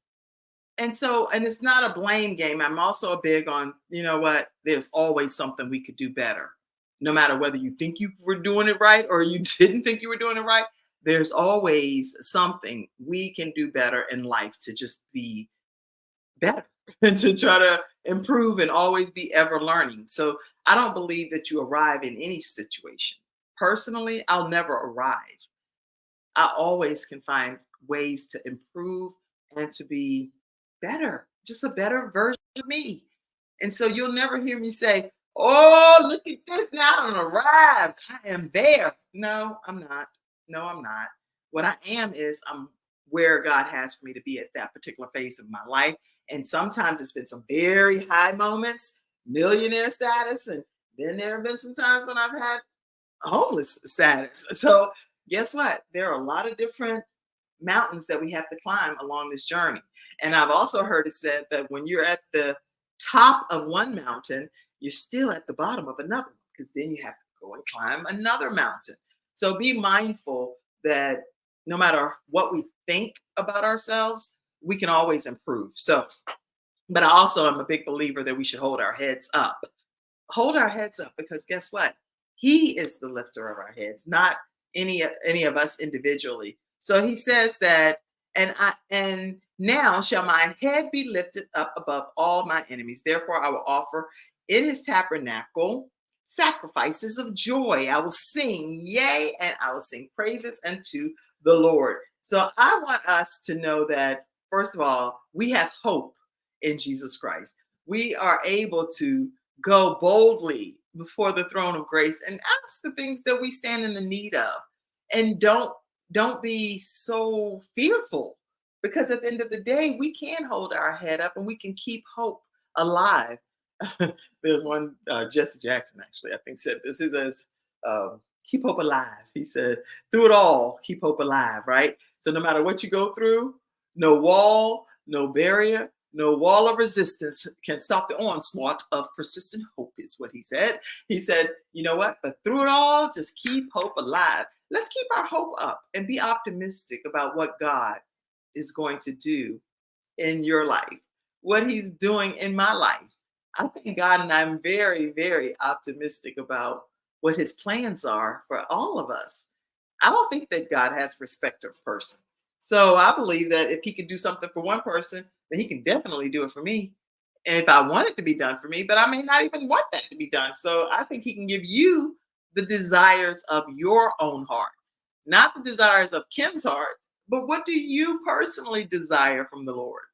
And so, and it's not a blame game. I'm also big on, you know what, there's always something we could do better. No matter whether you think you were doing it right or you didn't think you were doing it right, there's always something we can do better in life to just be better and to try to improve and always be ever learning. So I don't believe that you arrive in any situation. Personally, I'll never arrive. I always can find ways to improve and to be better, just a better version of me. And so you'll never hear me say, oh, look at this now, I'm arrived. I am there. No, I'm not. No, I'm not. What I am is I'm where God has for me to be at that particular phase of my life. And sometimes it's been some very high moments, millionaire status. And then there have been some times when I've had homeless status. So guess what? There are a lot of different mountains that we have to climb along this journey. And I've also heard it said that when you're at the top of one mountain, you're still at the bottom of another one because then you have to go and climb another mountain. So be mindful that No matter what we think about ourselves, we can always improve. So, but I also am a big believer that we should hold our heads up. Hold our heads up, because guess what? He is the lifter of our heads, not any of us individually. So he says that, and now shall my head be lifted up above all my enemies. Therefore, I will offer in his tabernacle sacrifices of joy. I will sing, yea, and I will sing praises unto the Lord. So I want us to know that, first of all, we have hope in Jesus Christ. We are able to go boldly before the throne of grace and ask the things that we stand in the need of. And don't be so fearful, because at the end of the day, we can hold our head up and we can keep hope alive. There's one, Jesse Jackson actually, I think, said this. He says, keep hope alive. He said, through it all, keep hope alive, right? So no matter what you go through, no wall, no barrier, no wall of resistance can stop the onslaught of persistent hope, is what he said. He said, you know what? But through it all, just keep hope alive. Let's keep our hope up and be optimistic about what God is going to do in your life, what he's doing in my life. I thank God, and I'm very, very optimistic about what his plans are for all of us. I don't think that God has respect of person. So I believe that if he can do something for one person, then he can definitely do it for me. And if I want it to be done for me, but I may not even want that to be done. So I think he can give you the desires of your own heart, not the desires of Kim's heart, but what do you personally desire from the Lord?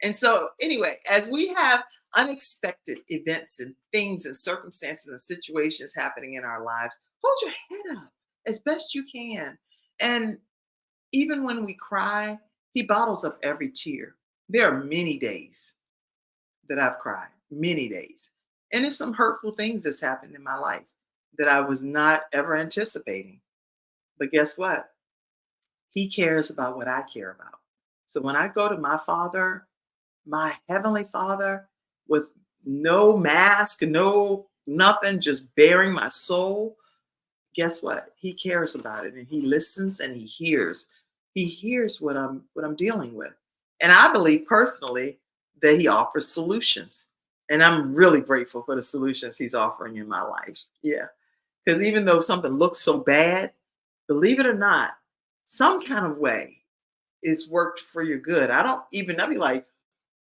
And so, anyway, as we have unexpected events and things and circumstances and situations happening in our lives, hold your head up as best you can. And even when we cry, he bottles up every tear. There are many days that I've cried, many days. And it's some hurtful things that's happened in my life that I was not ever anticipating. But guess what? He cares about what I care about. So when I go to my Father, my Heavenly Father, with no mask, no nothing, just bearing my soul, guess what? He cares about it, and he listens and he hears. He hears what I'm dealing with. And I believe personally that he offers solutions. And I'm really grateful for the solutions he's offering in my life. Yeah. Because even though something looks so bad, believe it or not, some kind of way it's worked for your good. I'll be like,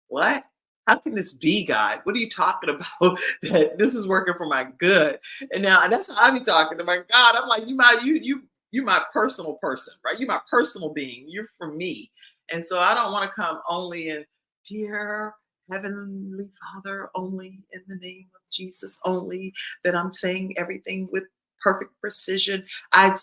what? How can this be, God? What are you talking about? That this is working for my good. And now that's how I be talking to my God. I'm like, you my personal person, right? You my personal being. You're for me. And so I don't want to come only in, dear Heavenly Father, only in the name of Jesus, only that I'm saying everything with perfect precision. I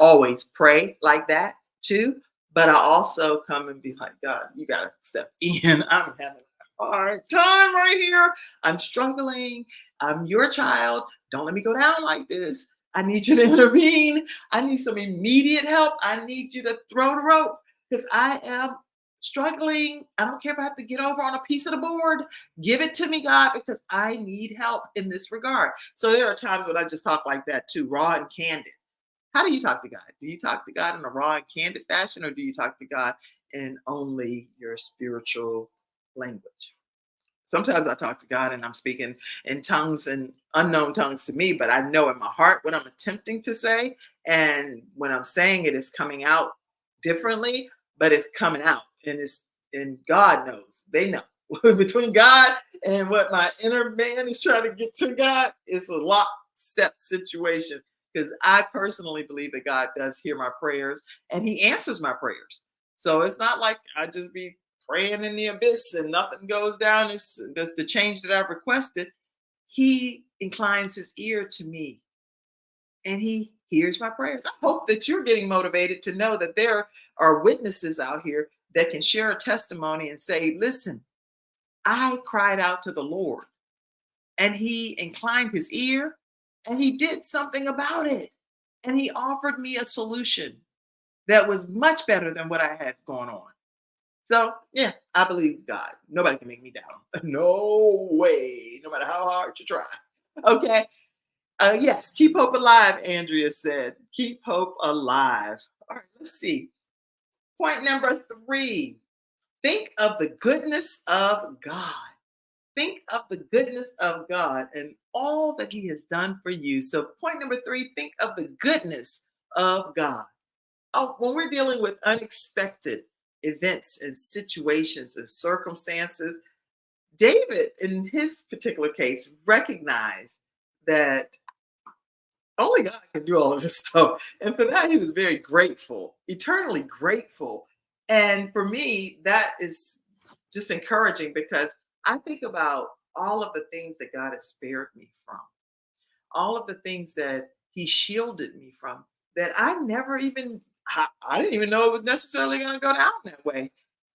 always pray like that too. But I also come and be like, God, you got to step in. I'm having a hard time right here. I'm struggling. I'm your child. Don't let me go down like this. I need you to intervene. I need some immediate help. I need you to throw the rope, because I am struggling. I don't care if I have to get over on a piece of the board. Give it to me, God, because I need help in this regard. So there are times when I just talk like that too, raw and candid. How do you talk to God? Do you talk to God in a raw and candid fashion, or do you talk to God in only your spiritual language? Sometimes I talk to God and I'm speaking in tongues and unknown tongues to me, but I know in my heart what I'm attempting to say. And when I'm saying it, it's coming out differently, but it's coming out. And God knows, they know. Between God and what my inner man is trying to get to God, it's a lockstep situation, because I personally believe that God does hear my prayers and he answers my prayers. So it's not like I just be praying in the abyss and nothing goes down. That's the change that I've requested. He inclines his ear to me and he hears my prayers. I hope that you're getting motivated to know that there are witnesses out here that can share a testimony and say, listen, I cried out to the Lord and he inclined his ear and he did something about it. And he offered me a solution that was much better than what I had going on. So, yeah, I believe God. Nobody can make me down. No way, no matter how hard you try. Okay. Yes, keep hope alive, Andrea said. Keep hope alive. All right, let's see. Point number three, think of the goodness of God. Think of the goodness of God and all that He has done for you. So, point number three, think of the goodness of God. Oh, when we're dealing with unexpected events and situations and circumstances, David, in his particular case, recognized that only God can do all of this stuff. And for that, he was very grateful, eternally grateful. And for me, that is just encouraging because I think about all of the things that God has spared me from, all of the things that He shielded me from that I never even, I didn't even know it was necessarily going to go down that way.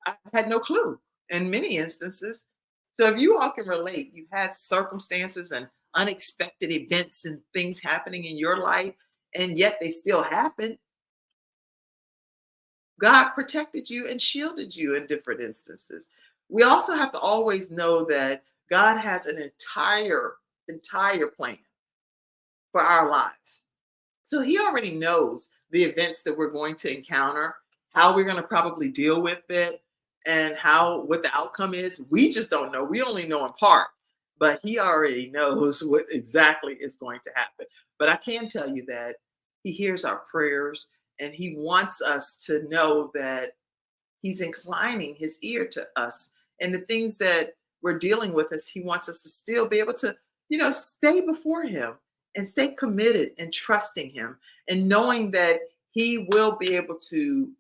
I had no clue in many instances. So if you all can relate, you've had circumstances and unexpected events and things happening in your life, and yet they still happen. God protected you and shielded you in different instances. We also have to always know that God has an entire plan for our lives. So He already knows the events that we're going to encounter, how we're going to probably deal with it, and how what the outcome is. We just don't know. We only know in part, but He already knows what exactly is going to happen. But I can tell you that He hears our prayers and He wants us to know that He's inclining His ear to us. And the things that we're dealing with us, He wants us to still be able to, stay before Him and stay committed and trusting Him and knowing that He will be able to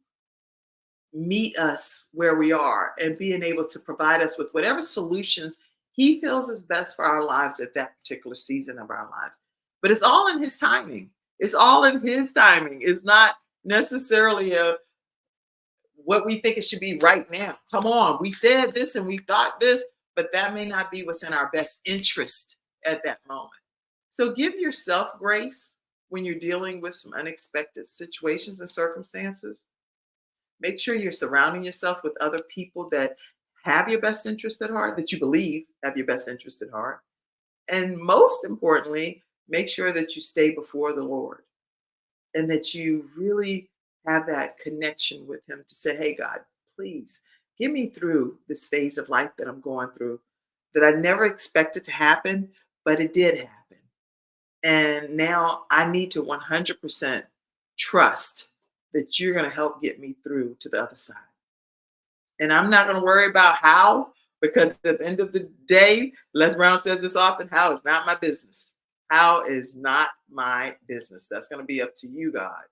meet us where we are and being able to provide us with whatever solutions He feels is best for our lives at that particular season of our lives. But it's all in His timing. It's all in His timing. It's not necessarily what we think it should be right now. Come on, we said this and we thought this, but that may not be what's in our best interest at that moment. So give yourself grace when you're dealing with some unexpected situations and circumstances. Make sure you're surrounding yourself with other people that have your best interest at heart, that you believe have your best interest at heart. And most importantly, make sure that you stay before the Lord and that you really have that connection with Him to say, hey, God, please get me through this phase of life that I'm going through that I never expected to happen, but it did happen. And now I need to 100% trust that you're going to help get me through to the other side. And I'm not going to worry about how, because at the end of the day, Les Brown says this often, how is not my business. How is not my business. That's going to be up to you, God,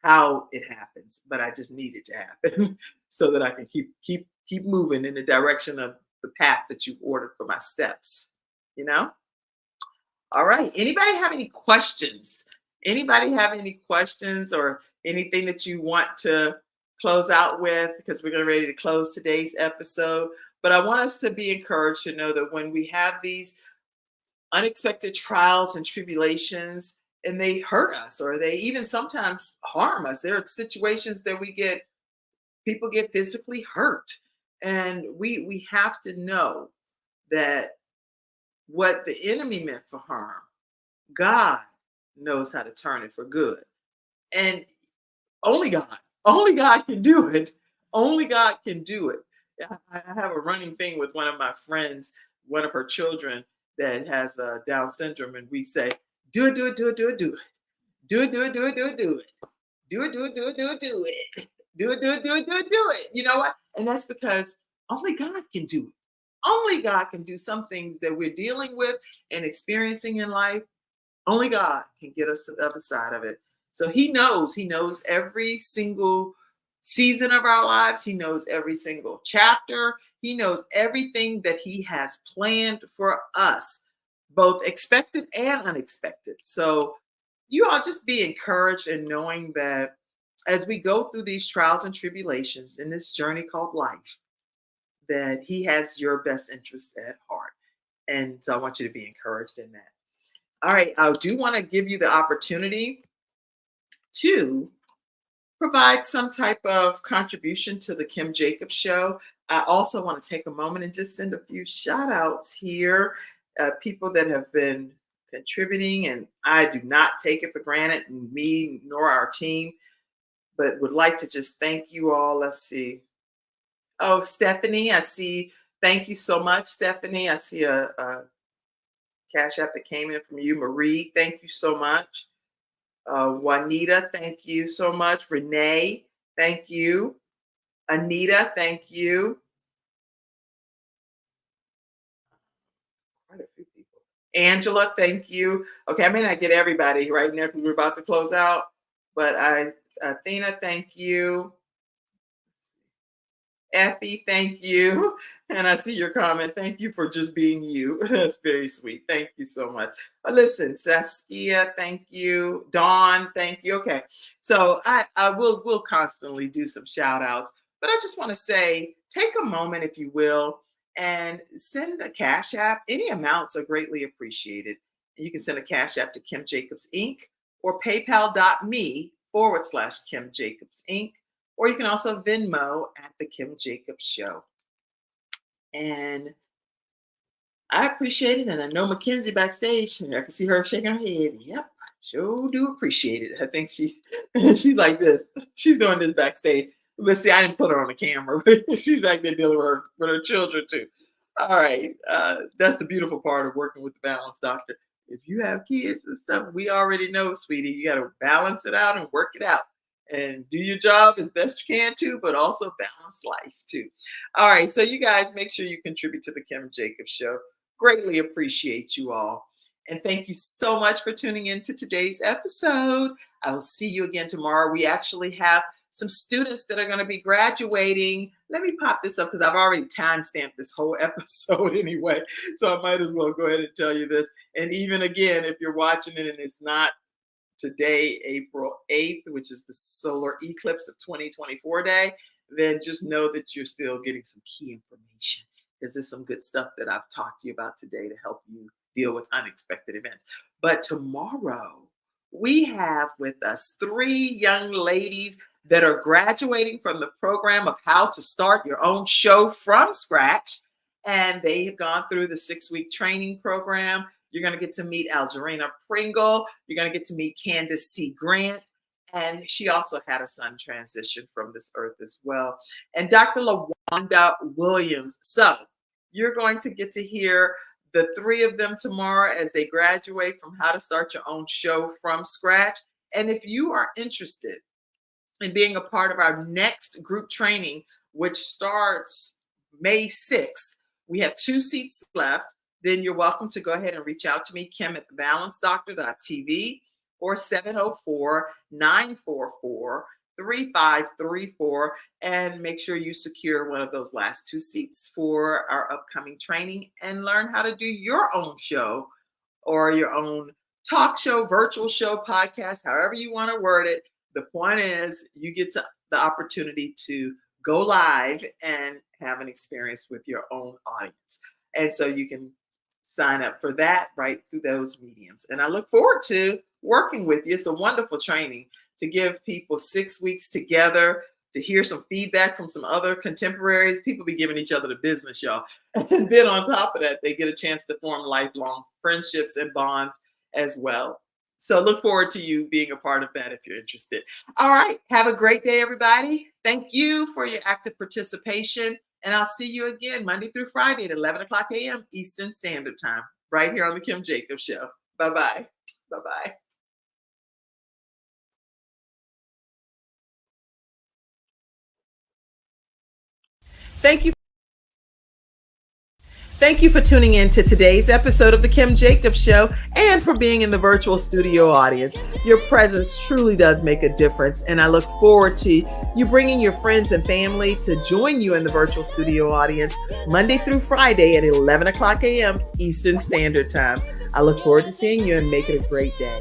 how it happens. But I just need it to happen so that I can keep moving in the direction of the path that you've ordered for my steps, you know? All right. Anybody have any questions? Anybody have any questions or anything that you want to close out with? Because we're getting ready to close today's episode. But I want us to be encouraged to know that when we have these unexpected trials and tribulations, and they hurt us or they even sometimes harm us, there are situations that people get physically hurt. And we have to know that what the enemy meant for harm, God knows how to turn it for good. And only God can do it. Only God can do it. I have a running thing with one of my friends, one of her children that has Down syndrome, and we say, do it, do it, do it, do it, do it. Do it, do it, do it, do it, do it. Do it, do it, do it, do it, do it. Do it, do it, do it, do it, do it. You know what? And that's because only God can do it. Only God can do some things that we're dealing with and experiencing in life. Only God can get us to the other side of it. So He knows every single season of our lives. He knows every single chapter. He knows everything that He has planned for us, both expected and unexpected. So you all just be encouraged in knowing that as we go through these trials and tribulations in this journey called life, that He has your best interest at heart. And so I want you to be encouraged in that. All right, I do want to give you the opportunity to provide some type of contribution to the Kim Jacobs Show. I also want to take a moment and just send a few shout outs here, people that have been contributing, and I do not take it for granted, me nor our team. but would like to just thank you all. Let's see. Oh, Stephanie, I see. Thank you so much, Stephanie. I see a cash app that came in from you. Marie, thank you so much. Juanita, thank you so much. Renee, thank you. Anita, thank you. Quite a few people. Angela, thank you. Okay, I may not get everybody right now because we're about to close out, but Athena, thank you. Effie, thank you. And I see your comment. Thank you for just being you. That's very sweet. Thank you so much. But listen, Saskia, thank you. Dawn, thank you. Okay. So I will constantly do some shout outs, but I just want to say take a moment, if you will, and send a cash app. Any amounts are greatly appreciated. You can send a cash app to Kim Jacobs Inc. or paypal.me/Kim Jacobs Inc. Or you can also Venmo at the Kim Jacobs Show. And I appreciate it. And I know Mackenzie backstage. I can see her shaking her head. Yep, sure do appreciate it. I think she's like this. She's doing this backstage. But see, I didn't put her on the camera. She's back there dealing with her children too. All right. That's the beautiful part of working with the Balance Doctor. If you have kids and stuff, we already know, sweetie, you got to balance it out and work it out. And do your job as best you can too, but also balance life too. All right, so you guys make sure you contribute to the Kim Jacobs Show. Greatly appreciate you all. And thank you so much for tuning in to today's episode. I will see you again tomorrow. We actually have some students that are going to be graduating. Let me pop this up because I've already time-stamped this whole episode anyway. So I might as well go ahead and tell you this. And even again, if you're watching it and it's not today, April 8th, which is the solar eclipse of 2024 day, then just know that you're still getting some key information because there's some good stuff that I've talked to you about today to help you deal with unexpected events. But tomorrow, we have with us 3 young ladies that are graduating from the program of how to start your own show from scratch. And they have gone through the 6-week training program. You're going to get to meet Algerina Pringle. You're going to get to meet Candace C. Grant. And she also had her son transition from this earth as well. And Dr. LaWanda Williams. So you're going to get to hear the 3 of them tomorrow as they graduate from how to start your own show from scratch. And if you are interested in being a part of our next group training, which starts May 6th, we have 2 seats left. Then you're welcome to go ahead and reach out to me, Kim at thebalancedoctor.tv or 704-944-3534, and make sure you secure one of those last 2 seats for our upcoming training and learn how to do your own show or your own talk show, virtual show, podcast, however you want to word it. The point is you get to the opportunity to go live and have an experience with your own audience. And so you can sign up for that right through those mediums. And I look forward to working with you. It's a wonderful training to give people 6 weeks together to hear some feedback from some other contemporaries. People be giving each other the business, y'all. And then on top of that, they get a chance to form lifelong friendships and bonds as well. So look forward to you being a part of that if you're interested. All right. Have a great day, everybody. Thank you for your active participation. And I'll see you again Monday through Friday at 11 o'clock a.m. Eastern Standard Time, right here on the Kim Jacobs Show. Bye-bye. Bye-bye. Thank you. Thank you for tuning in to today's episode of the Kim Jacobs Show and for being in the virtual studio audience. Your presence truly does make a difference, and I look forward to you bringing your friends and family to join you in the virtual studio audience Monday through Friday at 11 o'clock a.m. Eastern Standard Time. I look forward to seeing you and make it a great day.